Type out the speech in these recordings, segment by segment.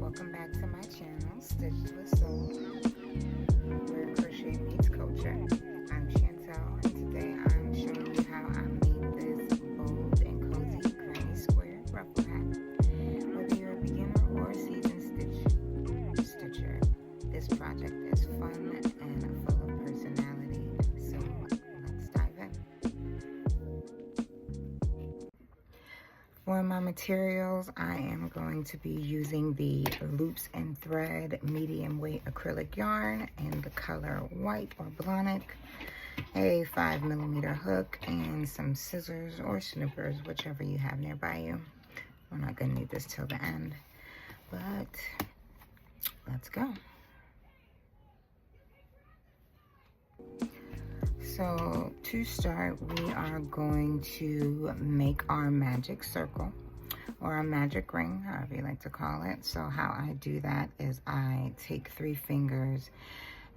Welcome back to my channel, Stitched with Soul, where crochet meets culture. I'm Chantel, and today I'm showing you how I made this bold and cozy granny square ruffle hat. Whether you're a beginner or a seasoned stitcher, this project is fun and full of personality, so let's dive in. For my materials, I am going to be using the Loops and Thread medium weight acrylic yarn in the color white or blonic, a 5mm hook, and some scissors or snippers, whichever you have nearby you. We're not going to need this till the end, but let's go. So to start, we are going to make our magic circle or a magic ring, however you like to call it. So how I do that is I take 3 fingers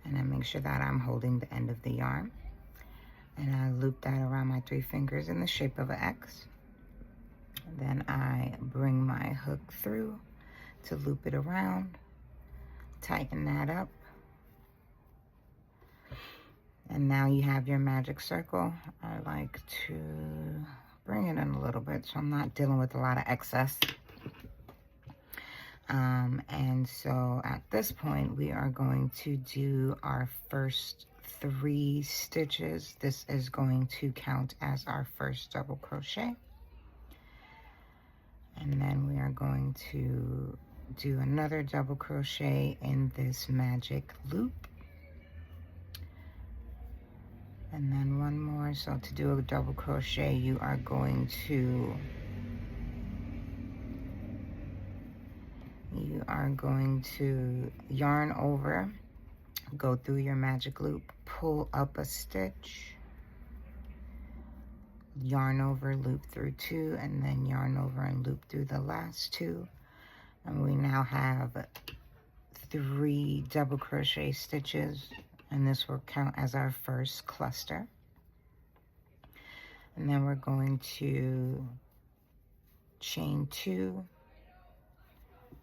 and I make sure that I'm holding the end of the yarn. And I loop that around my 3 fingers in the shape of an X. Then I bring my hook through to loop it around, tighten that up. And now you have your magic circle. I like to bring it in a little bit so I'm not dealing with a lot of excess. And so at this point, we are going to do our first 3 stitches. This is going to count as our first double crochet. And then we are going to do another double crochet in this magic loop. And then one more. So to do a double crochet, you are going to yarn over, go through your magic loop, pull up a stitch, yarn over, loop through 2, and then yarn over and loop through the last 2. And we now have 3 double crochet stitches, and this will count as our first cluster. And then we're going to chain 2,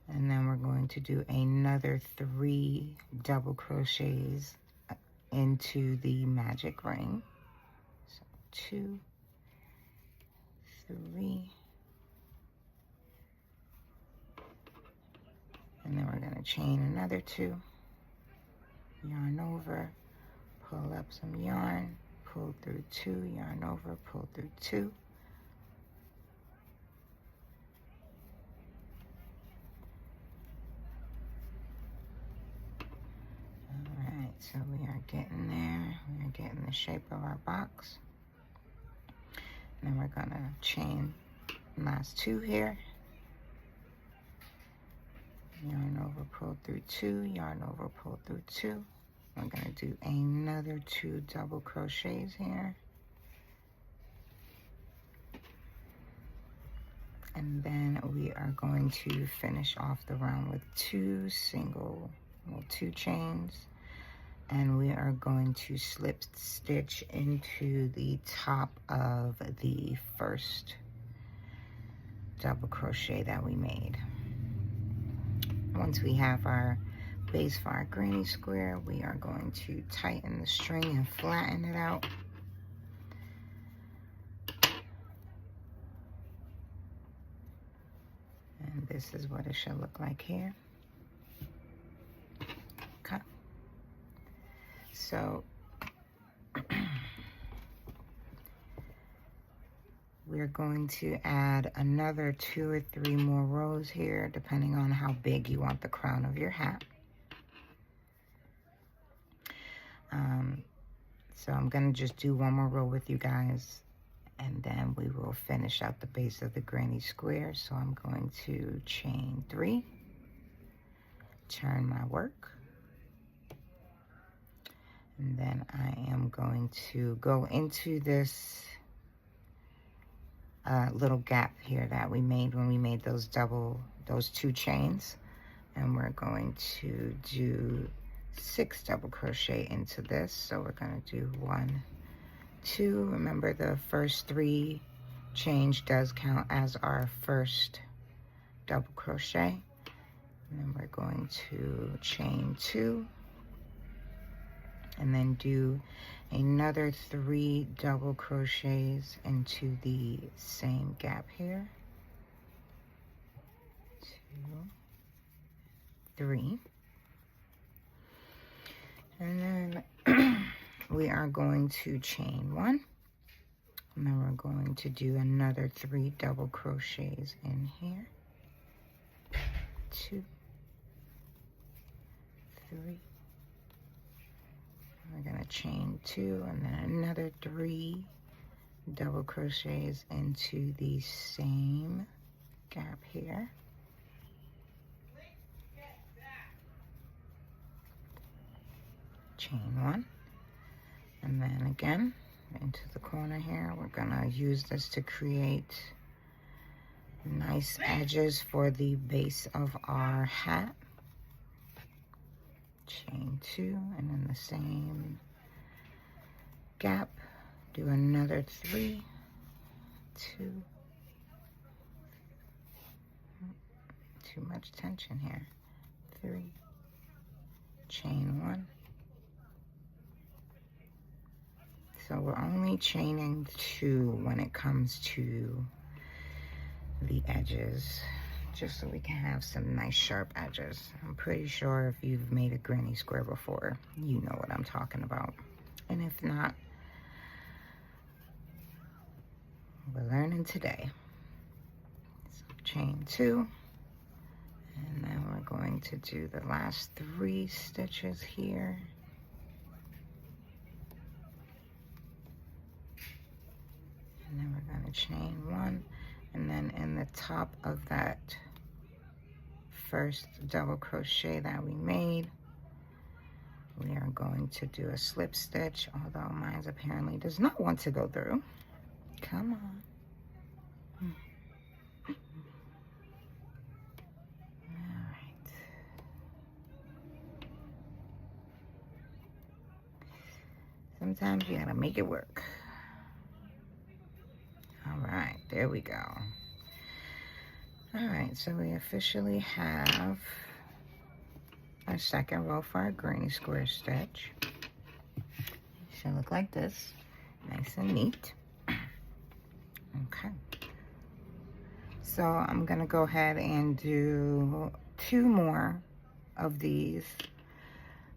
and then we're going to do another 3 double crochets into the magic ring. So 2, 3, and then we're going to chain another 2. Yarn over, pull up some yarn, pull through 2, yarn over, pull through 2. Alright, so we are getting there. We are getting the shape of our box. And then we're gonna chain last 2 here. Yarn over, pull through 2, yarn over, pull through 2. We're gonna do another 2 double crochets here. And then we are going to finish off the round with 2 chains. And we are going to slip stitch into the top of the first double crochet that we made. Once we have our base for our granny square, we are going to tighten the string and flatten it out. And this is what it should look like here. Okay. So we're going to add another 2 or 3 more rows here, depending on how big you want the crown of your hat. So I'm gonna just do 1 more row with you guys, and then we will finish out the base of the granny square. So I'm going to chain 3, turn my work, and then I am going to go into this little gap here that we made when we made those 2 chains, and we're going to do 6 double crochet into this. So we're going to do 1, 2. Remember, the first 3 chains does count as our first double crochet. And then we're going to chain 2 and then do another 3 double crochets into the same gap here. 2, 3. And then we are going to chain 1. And then we're going to do another 3 double crochets in here. 2, 3. We're going to chain 2 and then another 3 double crochets into the same gap here. Chain 1. And then again into the corner here, we're going to use this to create nice edges for the base of our hat. Chain 2 and in the same gap do another 3, 2, too much tension here, 3, chain 1. So we're only chaining 2 when it comes to the edges, just so we can have some nice sharp edges. I'm pretty sure if you've made a granny square before, you know what I'm talking about. And if not, we're learning today. So chain 2, and then we're going to do the last 3 stitches here. And then we're going to chain 1, and then in the top of that first double crochet that we made, we are going to do a slip stitch, although mine apparently does not want to go through. Come on. All right. Sometimes you gotta make it work. All right, there we go. All right, so we officially have our second row for our granny square stitch. It should look like this, nice and neat. Okay. So I'm gonna go ahead and do 2 more of these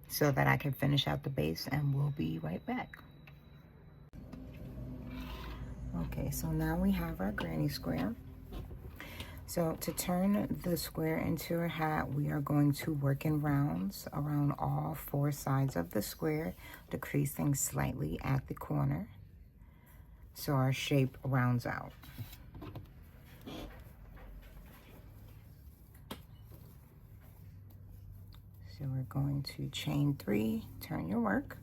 so that I can finish out the base, and we'll be right back. Okay, so now we have our granny square. So to turn the square into a hat, we are going to work in rounds around all 4 sides of the square, decreasing slightly at the corner, so our shape rounds out. So we're going to chain 3, turn your work,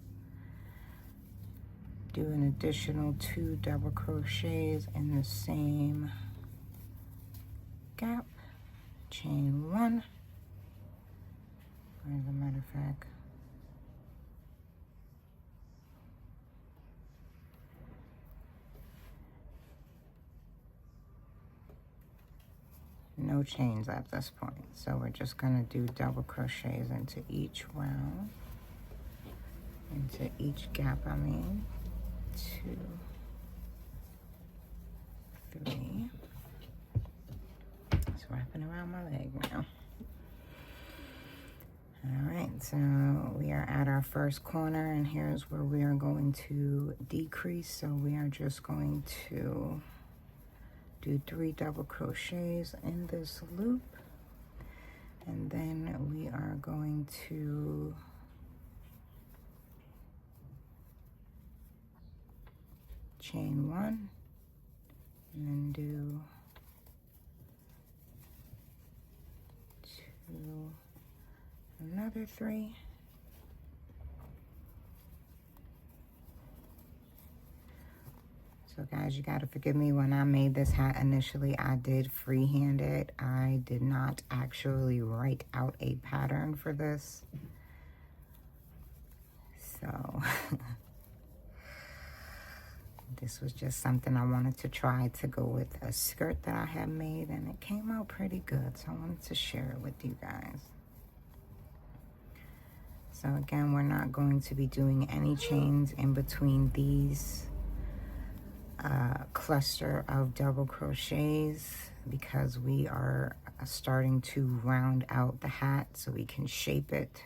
do an additional 2 double crochets in the same gap, chain 1, as a matter of fact, no chains at this point, so we're just going to do double crochets into each round, into each gap, 2, 3. It's wrapping around my leg now. All right, so we are at our first corner, and here's where we are going to decrease. So we are just going to do 3 double crochets in this loop, and then we are going to chain 1 and then do 2, another 3, so guys, you got to forgive me. When I made this hat initially, I did freehand it. I did not actually write out a pattern for this, so This was just something I wanted to try to go with a skirt that I had made, and it came out pretty good, so I wanted to share it with you guys. So again, we're not going to be doing any chains in between these cluster of double crochets because we are starting to round out the hat so we can shape it.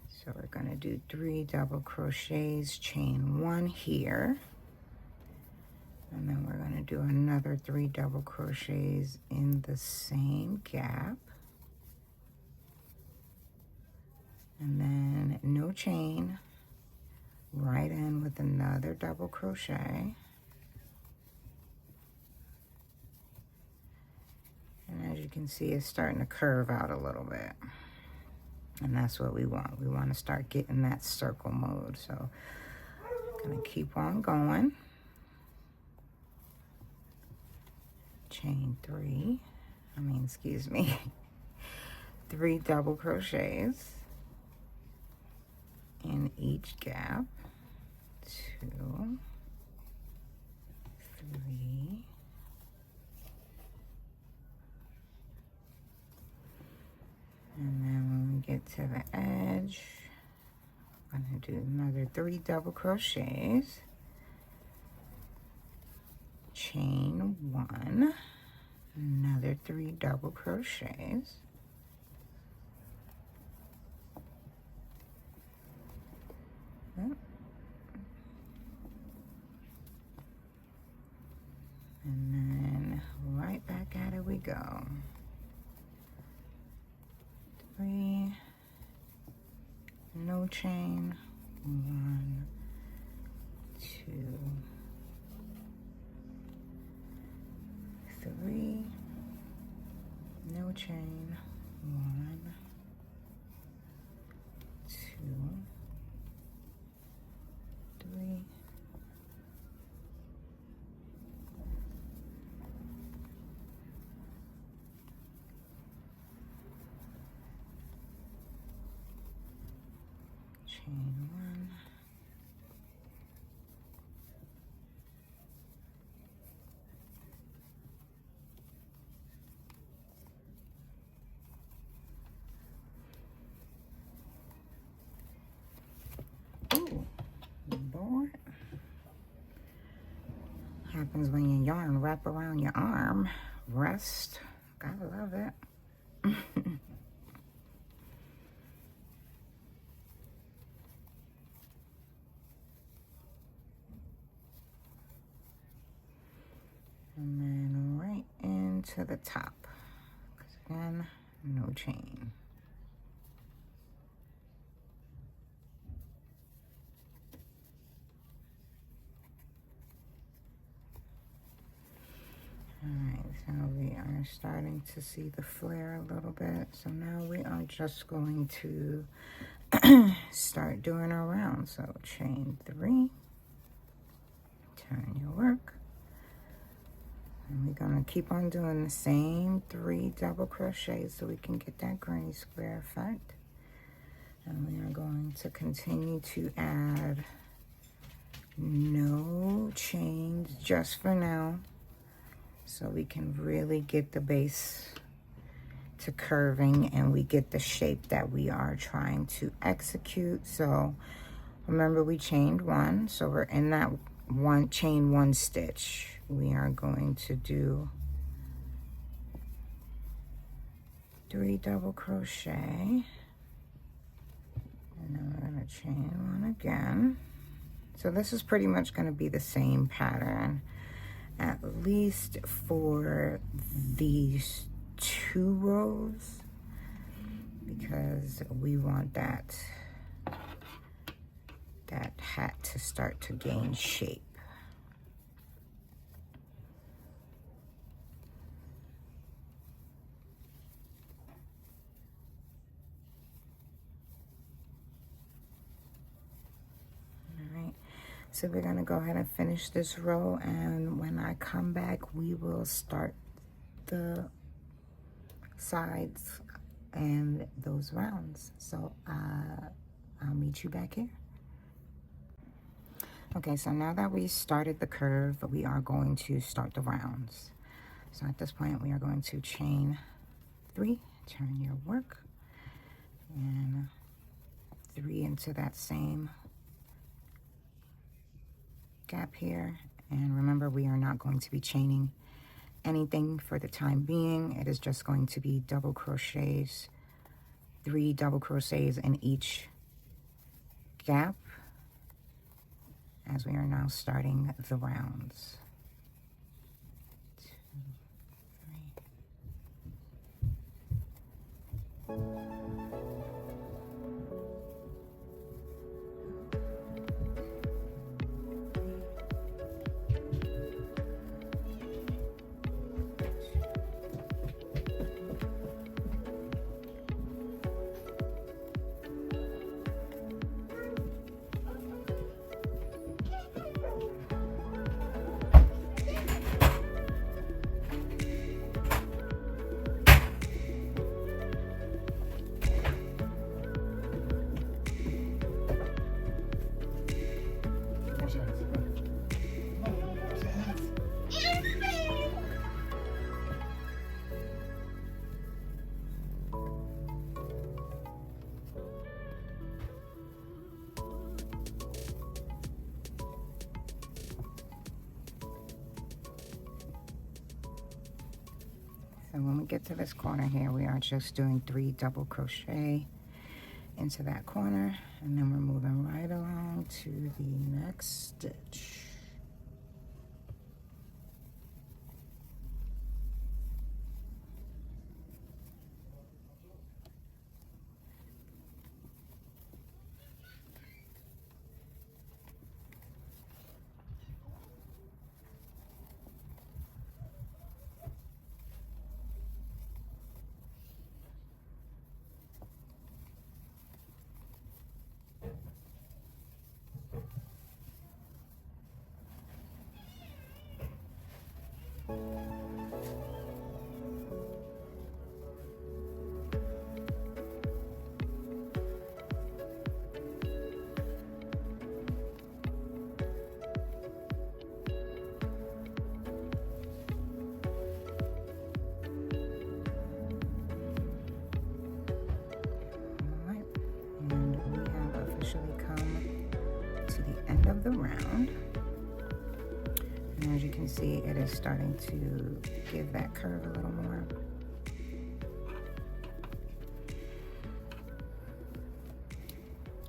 So we're going to do 3 double crochets, chain 1 here, and then we're going to do another 3 double crochets in the same gap, and then no chain, right in with another double crochet. And as you can see, it's starting to curve out a little bit. And that's what we want. We want to start getting that circle mode. So I'm going to keep on going. Chain 3. 3 double crochets in each gap. 2, 3. And then when we get to the edge, I'm going to do another 3 double crochets, chain 1, another 3 double crochets, and then right back at it we go. 3, no chain, 1, 2, 3, no chain, 1, 2, 3, chain 1, ooh, boy. Happens when your yarn wrap around your arm. Rest, gotta love it. And then right into the top, because again, no chain. Alright, so we are starting to see the flare a little bit. So now we are just going to start doing our round. So chain 3, turn your work. And we're going to keep on doing the same 3 double crochets so we can get that granny square effect. And we are going to continue to add no chains just for now, so we can really get the base to curving and we get the shape that we are trying to execute. So remember, we chained 1, so we're in that chain 1 stitch. We are going to do 3 double crochet, and then we're going to chain 1 again. So this is pretty much going to be the same pattern, at least for these 2 rows, because we want that hat to start to gain shape. So we're gonna go ahead and finish this row, and when I come back, we will start the sides and those rounds. So I'll meet you back here. Okay, so now that we started the curve, we are going to start the rounds. So at this point, we are going to chain 3, turn your work, and 3 into that same gap here. And remember, we are not going to be chaining anything for the time being. It is just going to be double crochets, 3 double crochets in each gap, as we are now starting the rounds. 2, 3. So when we get to this corner here, we are just doing 3 double crochet into that corner, and then we're moving right along to the next stitch. Of the round, and as you can see, it is starting to give that curve a little more.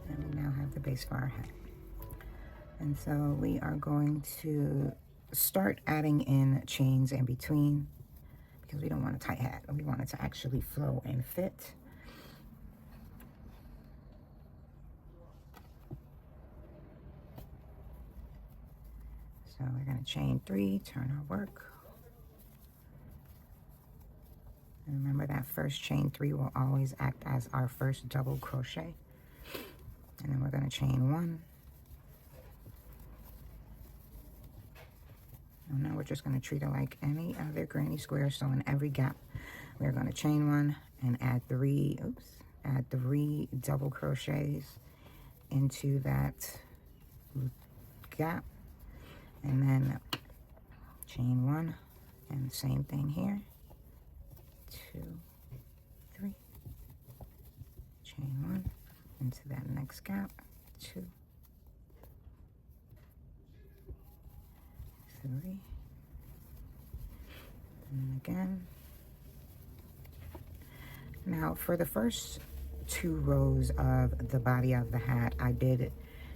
And we now have the base for our hat, and so we are going to start adding in chains in between, because we don't want a tight hat, we want it to actually flow and fit. So we're going to chain 3, turn our work. And remember that first chain 3 will always act as our first double crochet. And then we're going to chain 1. And now we're just going to treat it like any other granny square. So in every gap, we're going to chain 1 and add 3 double crochets into that gap. And then chain 1, and the same thing here. 2, 3. Chain 1 into that next gap. 2, 3. And again. Now for the first 2 rows of the body of the hat, I did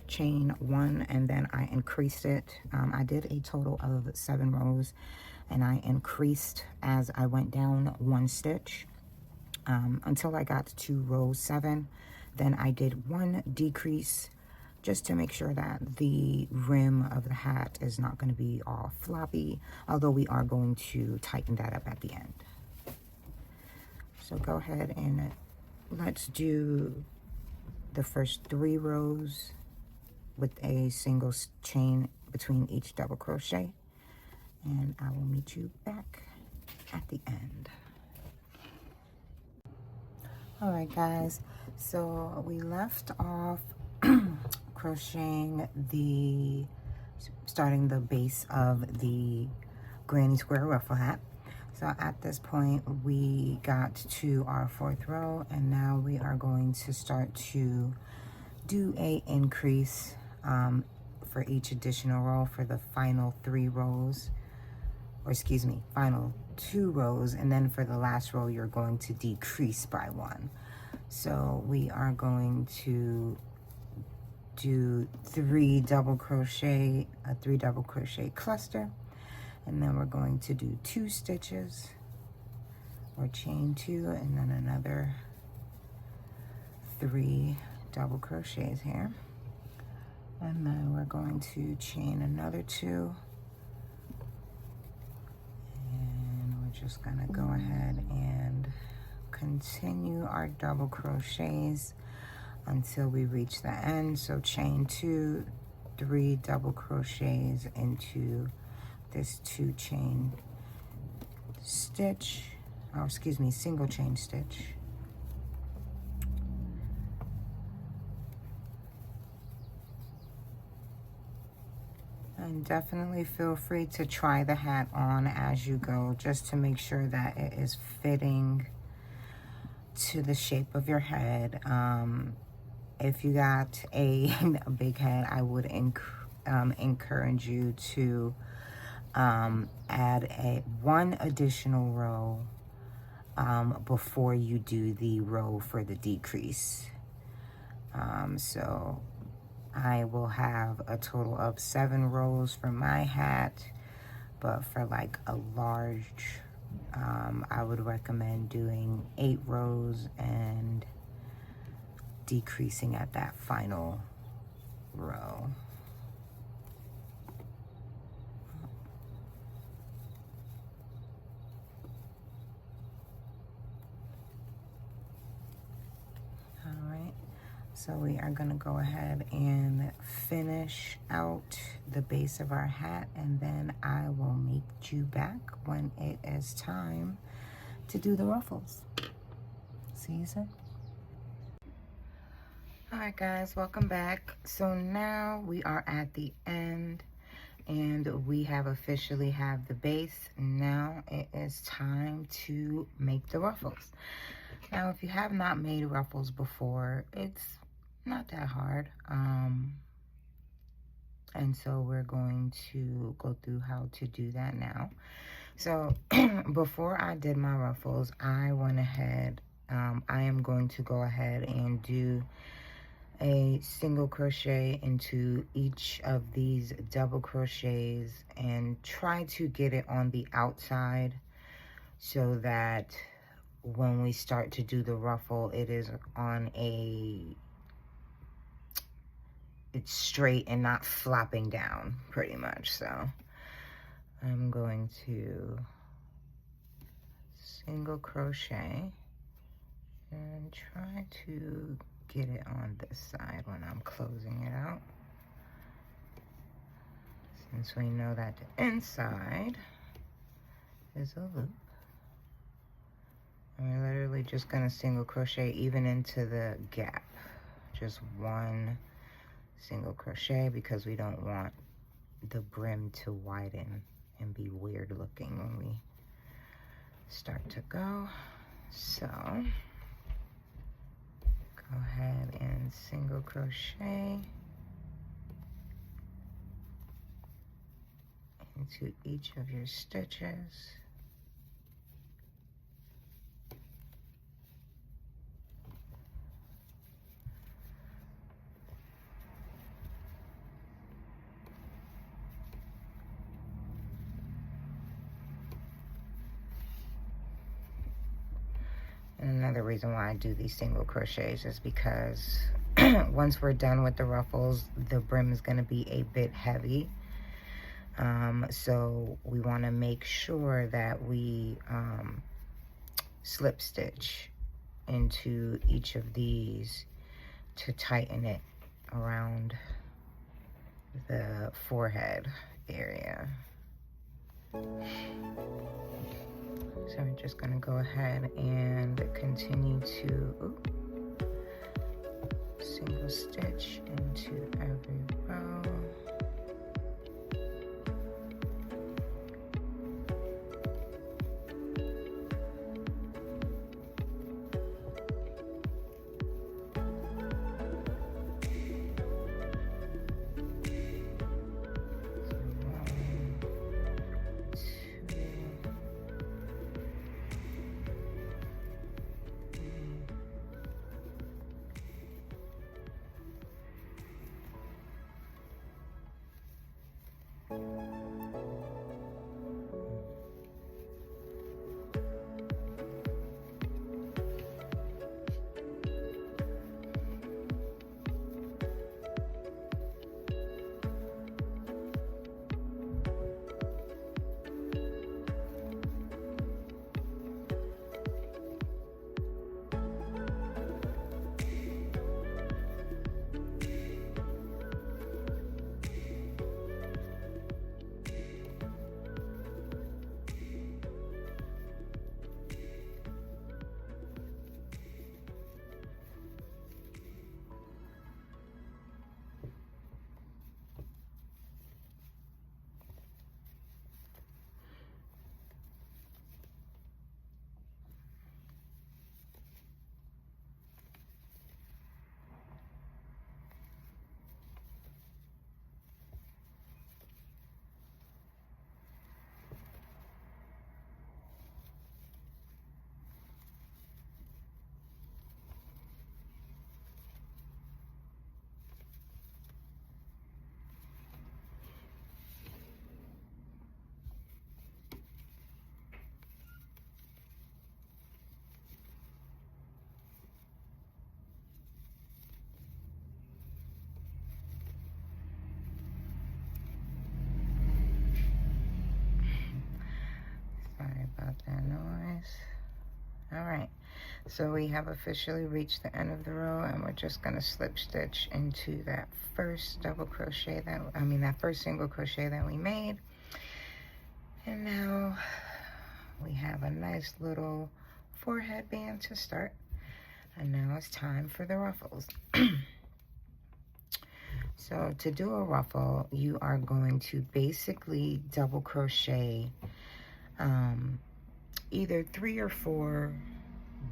chain 1 and then I increased it. I did a total of 7 rows, and I increased as I went down 1 stitch until I got to row 7. Then I did 1 decrease just to make sure that the rim of the hat is not going to be all floppy, although we are going to tighten that up at the end. So go ahead and let's do the first 3 rows with a single chain between each double crochet, and I will meet you back at the end. All right guys, so we left off crocheting starting the base of the granny square ruffle hat. So at this point we got to our 4th row, and now we are going to start to do a increase for each additional row for the final 3 rows, or excuse me, final 2 rows, and then for the last row you're going to decrease by 1. So we are going to do 3 double crochet, a 3 double crochet cluster, and then we're going to do 2 stitches or chain 2, and then another 3 double crochets here, and then we're going to chain another 2, and we're just gonna go ahead and continue our double crochets until we reach the end. So chain 2, 3 double crochets into this 2 chain stitch, or excuse me, single chain stitch. And definitely feel free to try the hat on as you go, just to make sure that it is fitting to the shape of your head. If you got a big head, I would encourage you to add one additional row before you do the row for the decrease. So I will have a total of 7 rows for my hat, but for like a large, I would recommend doing 8 rows and decreasing at that final row. All right, so we are going to go ahead and finish out the base of our hat, and then I will meet you back when it is time to do the ruffles. See you soon. All right guys, welcome back. So now we are at the end, and we have officially have the base. Now it is time to make the ruffles. Now if you have not made ruffles before, it's not that hard. And so we're going to go through how to do that now. So before I did my ruffles, I went ahead, I am going to go ahead and do a single crochet into each of these double crochets and try to get it on the outside so that when we start to do the ruffle, it is on it's straight and not flopping down pretty much. So I'm going to single crochet and try to get it on this side when I'm closing it out, since we know that the inside is a loop. And we're literally just gonna single crochet even into the gap, just 1 single crochet, because we don't want the brim to widen and be weird looking when we start to go. So go ahead and single crochet into each of your stitches. And another reason why I do these single crochets is because once we're done with the ruffles, the brim is going to be a bit heavy. So we want to make sure that we slip stitch into each of these to tighten it around the forehead area. So I'm just going to go ahead and continue to single stitch into every row. Sorry about that noise. All right, so we have officially reached the end of the row, and we're just going to slip stitch into that first double crochet that first single crochet that we made. And now we have a nice little forehead band to start. And now it's time for the ruffles. So to do a ruffle, you are going to basically double crochet either 3 or 4,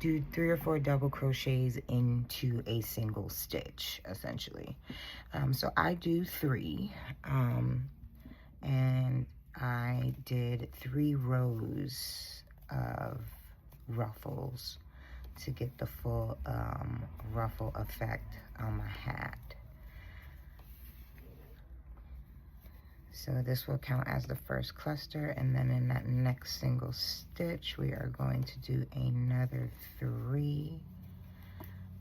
do 3 or 4 double crochets into a single stitch, essentially. So I do 3, and I did 3 rows of ruffles to get the full ruffle effect on my hat. So this will count as the first cluster, and then in that next single stitch, we are going to do another 3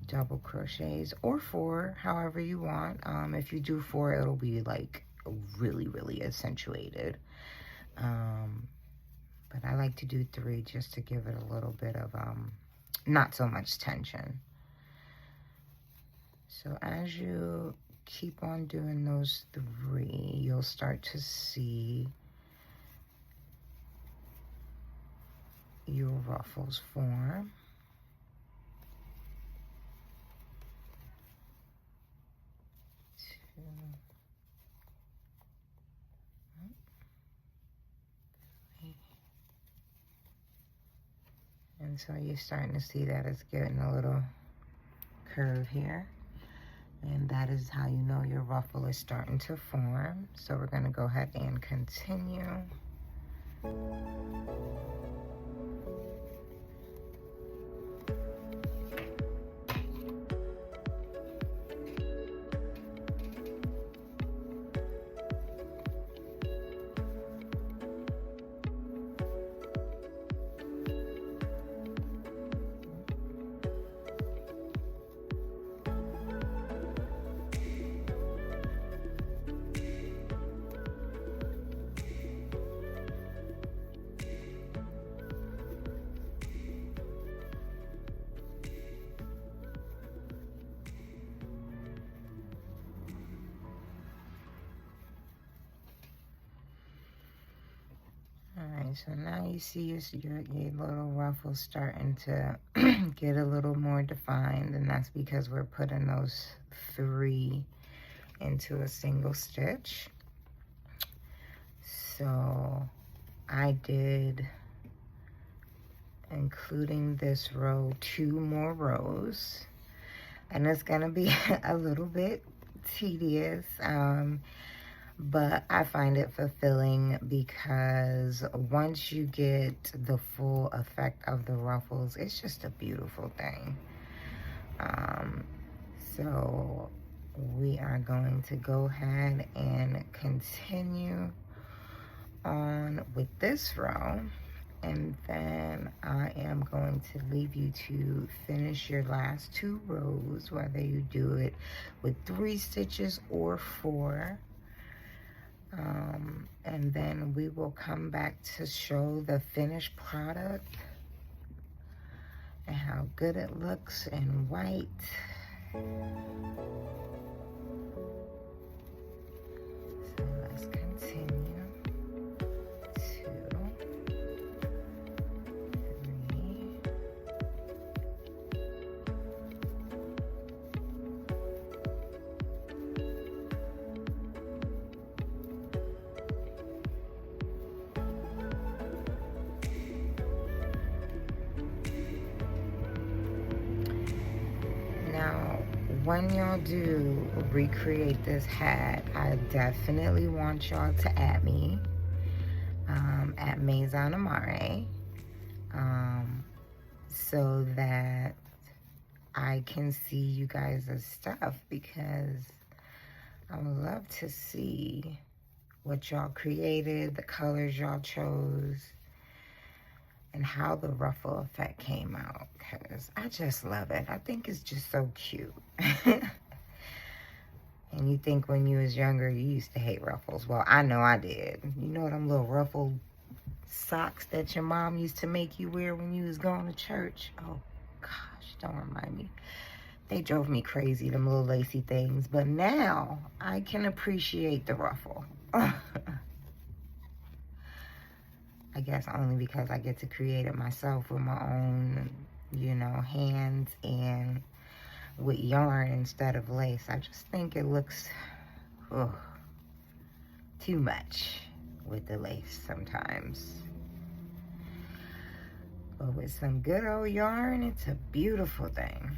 double crochets, or 4, however you want. If you do 4, it'll be like really, really accentuated. But I like to do 3 just to give it a little bit of not so much tension. So as you keep on doing those 3, you'll start to see your ruffles form. And so you're starting to see that it's getting a little curve here. And that is how you know your ruffle is starting to form. So we're going to go ahead and continue. so now you see your little ruffles starting to get a little more defined, and that's because we're putting those 3 into a single stitch. So I did, including this row, 2 more rows, and it's gonna be a little bit tedious, but I find it fulfilling because once you get the full effect of the ruffles, it's just a beautiful thing. So we are going to go ahead and continue on with this row, and then I am going to leave you to finish your last 2 rows, whether you do it with 3 stitches or 4. And then we will come back to show the finished product and how good it looks in white. So let's continue. 2, 3. Now, when y'all do recreate this hat, I definitely want y'all to add me at Maison Amare, so that I can see you guys' stuff, because I would love to see what y'all created, the colors y'all chose, and how the ruffle effect came out, because I just love it. I think it's just so cute. And you think when you was younger, you used to hate ruffles. Well, I know I did. You know them little ruffled socks that your mom used to make you wear when you was going to church? Oh, gosh, don't remind me. They drove me crazy, them little lacy things. But now, I can appreciate the ruffle. I guess only because I get to create it myself with my own, you know, hands and with yarn instead of lace. I just think it looks too much with the lace sometimes. But with some good old yarn, it's a beautiful thing.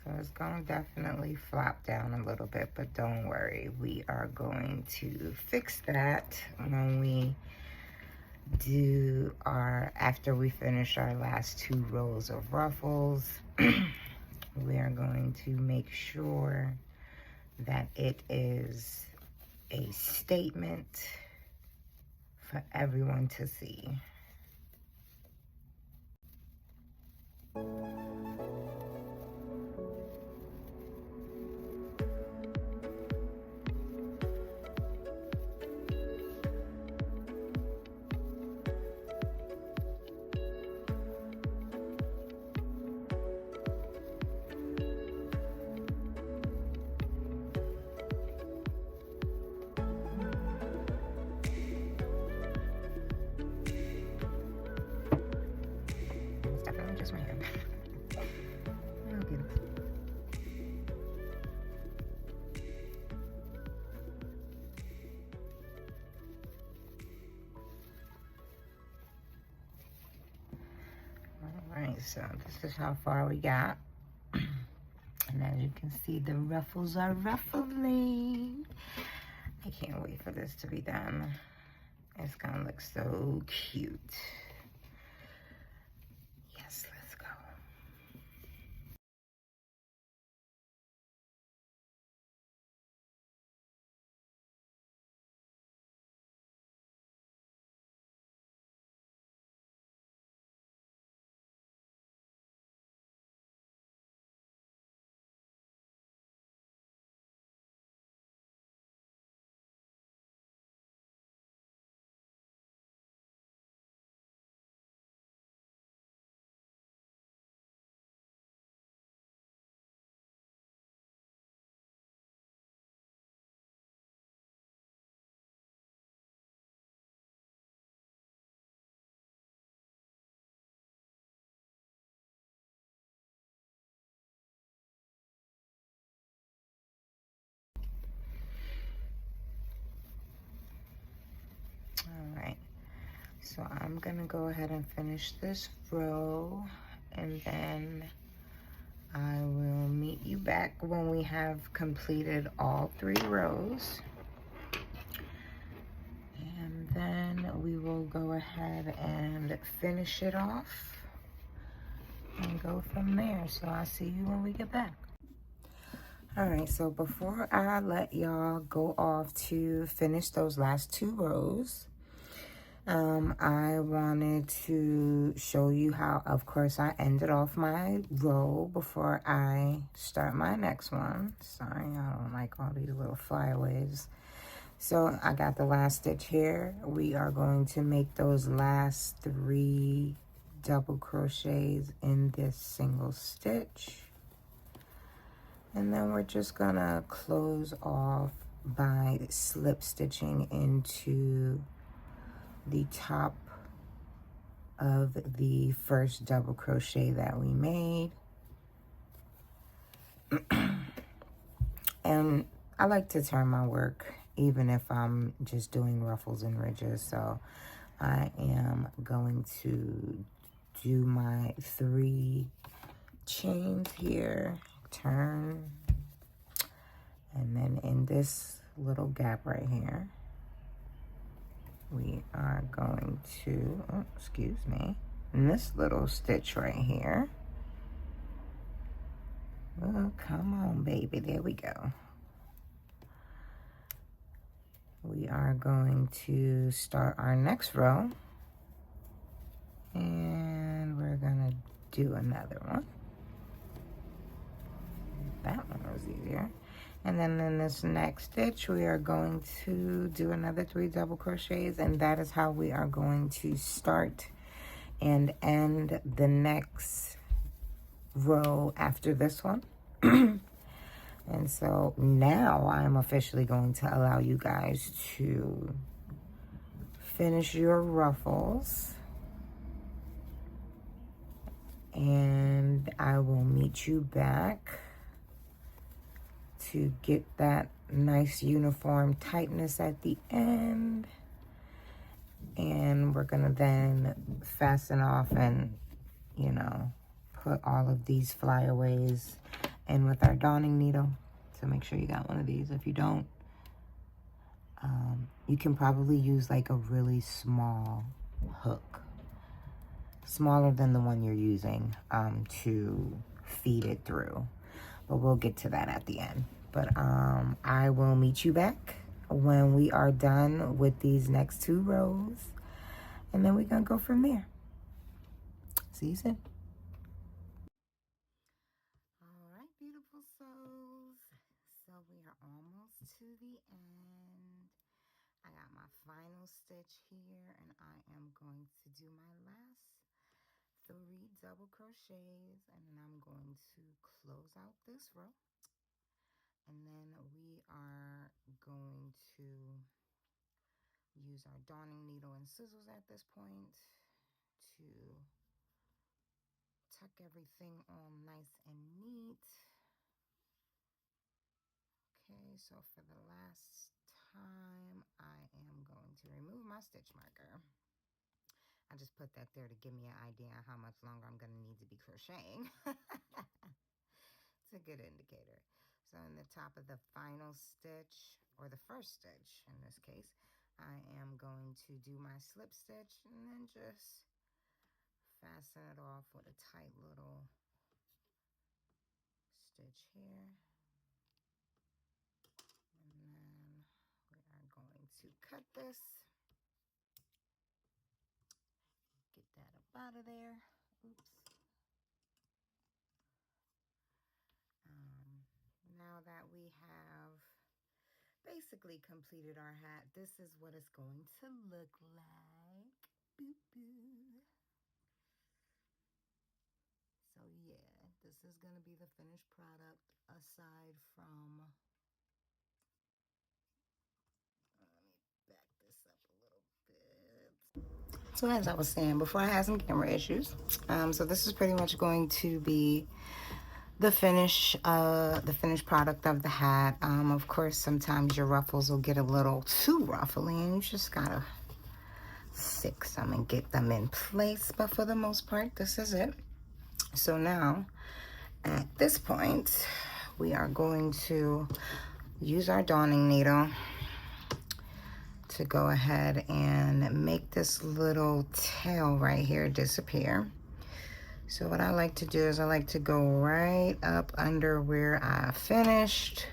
So it's going to definitely flop down a little bit, but don't worry. We are going to fix that when we do after we finish our last 2 rows of ruffles. We are going to make sure that it is a statement for everyone to see. It's definitely just my hand. Oh, goodness. Alright, so this is how far we got. And as you can see, the ruffles are ruffling. I can't wait for this to be done. It's gonna look so cute. So I'm gonna go ahead and finish this row, and then I will meet you back when we have completed all 3 rows. And then we will go ahead and finish it off and go from there. So I'll see you when we get back. All right, so before I let y'all go off to finish those last 2 rows, I wanted to show you how, of course, I ended off my row before I start my next one. Sorry, I don't like all these little flyaways. So I got the last stitch here. We are going to make those last 3 double crochets in this single stitch. And then we're just gonna close off by slip stitching into the top of the first double crochet that we made. And I like to turn my work even if I'm just doing ruffles and ridges. So I am going to do my 3 chains here, turn, and then in this little gap right here, we are going to, oh, excuse me, in this little stitch right here. Oh, come on, baby. There we go. We are going to start our next row. And we're going to do another one. That one was easier. And then in this next stitch, we are going to do another 3 double crochets. And that is how we are going to start and end the next row after this one. And so now I'm officially going to allow you guys to finish your ruffles. And I will meet you back to get that nice uniform tightness at the end. And we're gonna then fasten off and, you know, put all of these flyaways in with our darning needle. So make sure you got one of these. If you don't, you can probably use like a really small hook, smaller than the one you're using, to feed it through. But we'll get to that at the end. But I will meet you back when we are done with these next 2 rows. And then we're gonna go from there. See you soon. All right, beautiful souls. So we are almost to the end. I got my final stitch here, and I am going to do my last 3 double crochets, and then I'm going to close out this row. And then we are going to use our darning needle and scissors at this point to tuck everything on nice and neat. Okay, so for the last time, I am going to remove my stitch marker. I just put that there to give me an idea of how much longer I'm going to need to be crocheting. It's a good indicator. So in the top of the final stitch, or the first stitch in this case, I am going to do my slip stitch and then just fasten it off with a tight little stitch here. And then we are going to cut this. Get that up out of there. Oops. Now that we have basically completed our hat, this is what it's going to look like. Boop, boop. So yeah, this is going to be the finished product aside from, let me back this up a little bit. So as I was saying before, I had some camera issues. So this is pretty much going to be the finished product of the hat. Of course, sometimes your ruffles will get a little too ruffly, and you just gotta 6. I'm gonna get them in place, but for the most part, this is it. So now, at this point, we are going to use our darning needle to go ahead and make this little tail right here disappear. So what I like to do is I like to go right up under where I finished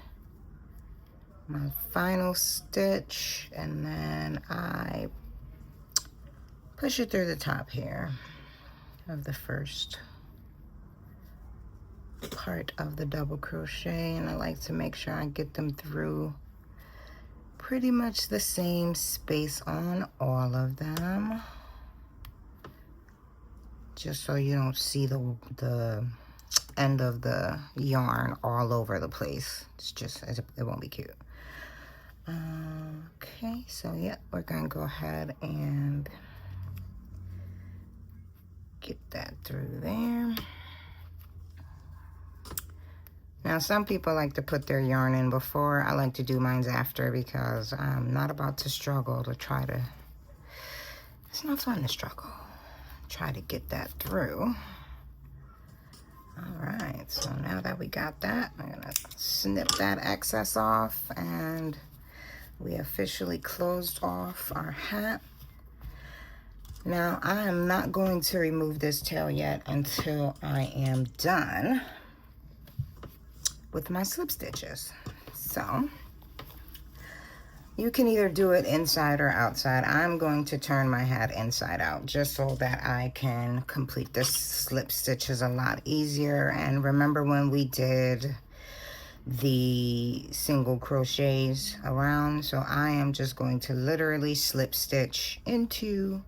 my final stitch, and then I push it through the top here of the first part of the double crochet, and I like to make sure I get them through pretty much the same space on all of them, just so you don't see the end of the yarn all over the place. It's just, it won't be cute. Okay, so yeah, we're gonna go ahead and get that through there. Now, some people like to put their yarn in before. I like to do mine after because I'm not about to struggle to try to, it's not fun to struggle. Try to get that through. All right, so now that we got that, I'm gonna snip that excess off, and we officially closed off our hat. Now, I am not going to remove this tail yet until I am done with my slip stitches. So you can either do it inside or outside. I'm going to turn my hat inside out just so that I can complete the slip stitches a lot easier. And remember when we did the single crochets around? So I am just going to literally slip stitch into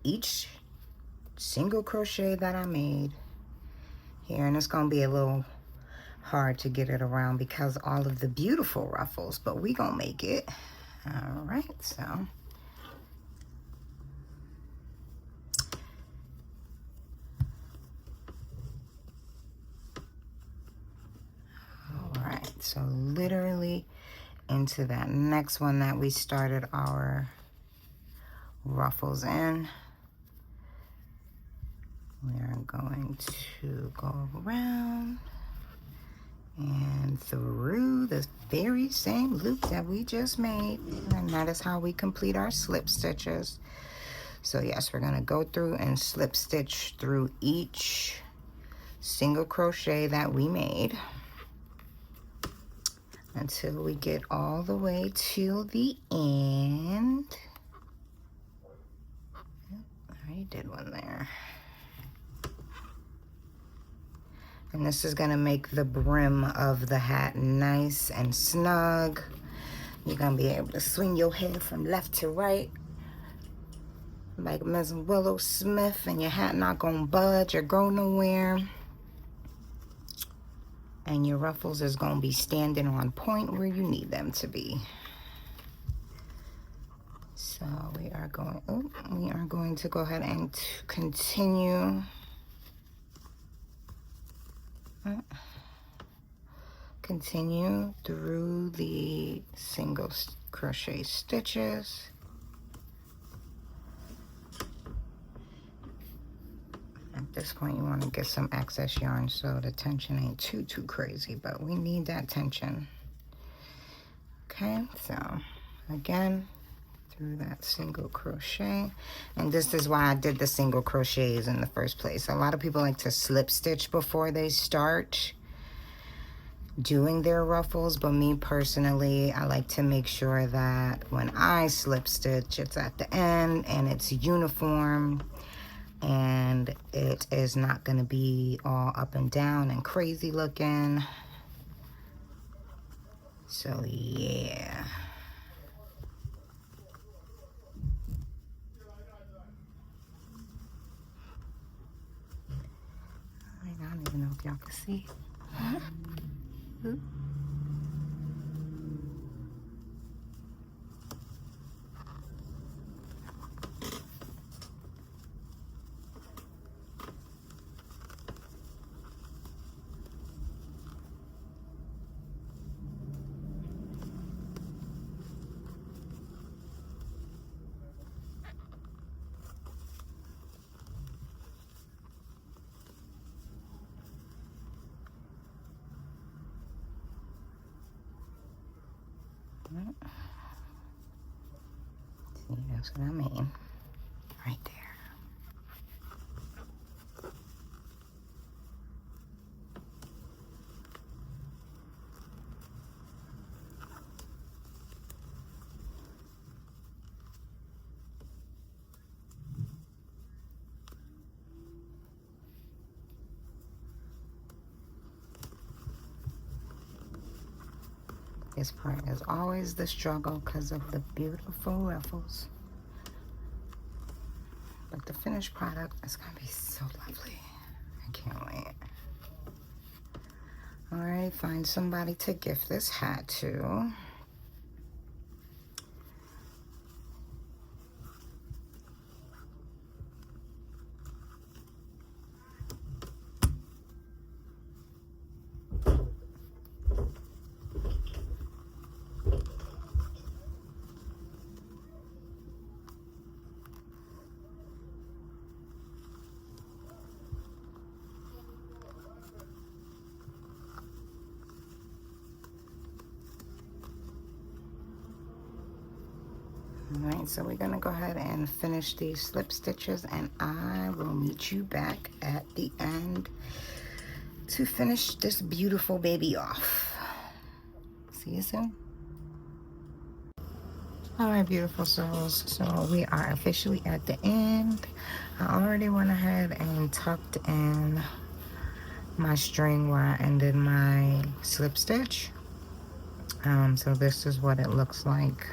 each single crochet that I made here, and it's gonna be a little hard to get it around because all of the beautiful ruffles, but we gonna make it. All right, so all right, so literally into that next one that we started our ruffles in, we are going to go around and through the very same loop that we just made, and that is how we complete our slip stitches. So yes, we're gonna go through and slip stitch through each single crochet that we made until we get all the way to the end. I already did one there. And this is gonna make the brim of the hat nice and snug. You're gonna be able to swing your hair from left to right like Miss Willow Smith, and your hat not gonna budge or go nowhere. And your ruffles is gonna be standing on point where you need them to be. So we are going to go ahead and continue. Continue through the single crochet stitches. At this point, you want to get some excess yarn so the tension ain't too crazy, but we need that tension. Okay, so again, through that single crochet, and this is why I did the single crochets in the first place. A lot of people like to slip stitch before they start doing their ruffles, but me personally, I like to make sure that when I slip stitch, it's at the end and it's uniform and it is not going to be all up and down and crazy looking. So yeah. I don't even know if y'all can see. See, that's what I mean. Right there. This part is always the struggle because of the beautiful ruffles. But the finished product is going to be so lovely. I can't wait. Alright, find somebody to gift this hat to. Alright, so we're going to go ahead and finish these slip stitches, and I will meet you back at the end to finish this beautiful baby off. See you soon. Alright, beautiful souls, so we are officially at the end. I already went ahead and tucked in my string where I ended my slip stitch. So this is what it looks like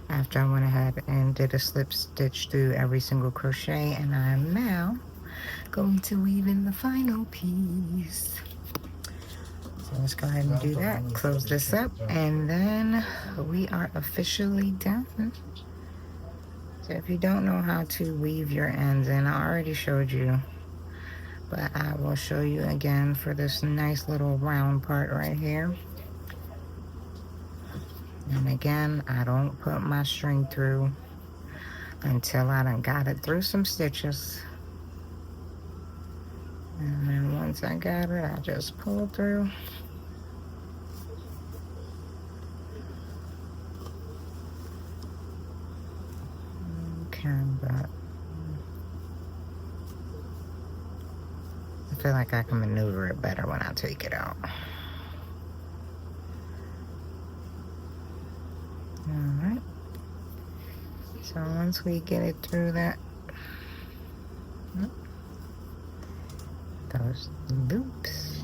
after I went ahead and did a slip stitch through every single crochet, and I'm now going to weave in the final piece. So let's go ahead and do that, close this up, and then we are officially done. So if you don't know how to weave your ends in, I already showed you, but I will show you again for this nice little round part right here. And again, I don't put my string through until I done got it through some stitches. And then once I got it, I just pull through. Okay, but I feel like I can maneuver it better when I take it out. Alright, so once we get it through that, those loops,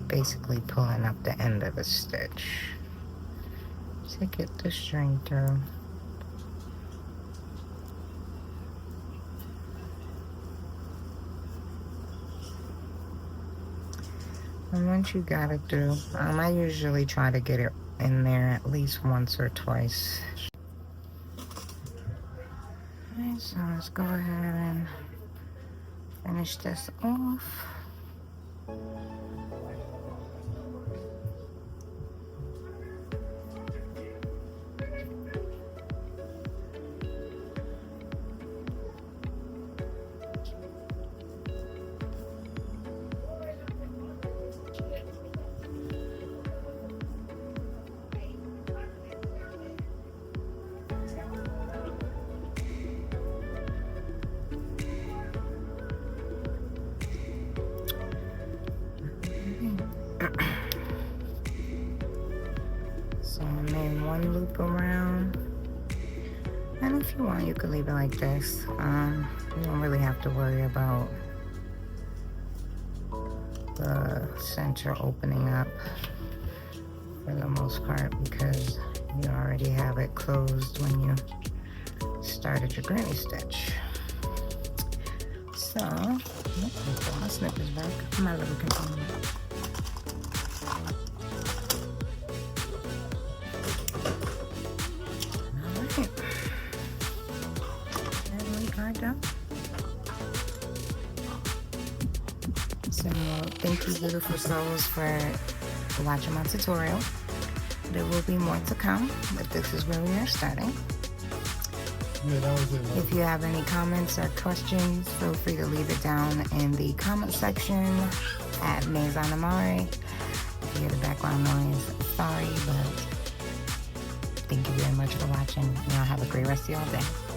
basically pulling up the end of the stitch to get the string through. And once you got it through, I usually try to get it in there at least once or twice. Alright, so let's go ahead and finish this off. So I made one loop around, and if you want, you could leave it like this. You don't really have to worry about the center opening up for the most part, because you already have it closed when you started your granny stitch. So, put my snippers back, my little container. Alright. And we are done. So, thank you, beautiful souls, for watching my tutorial. There will be more to come, but this is where we are starting. Yeah, that was it. If you have any comments or questions, feel free to leave it down in the comment section at Maison Amare. If you hear the background noise, Sorry, but thank you very much for watching. Y'all have a great rest of your day.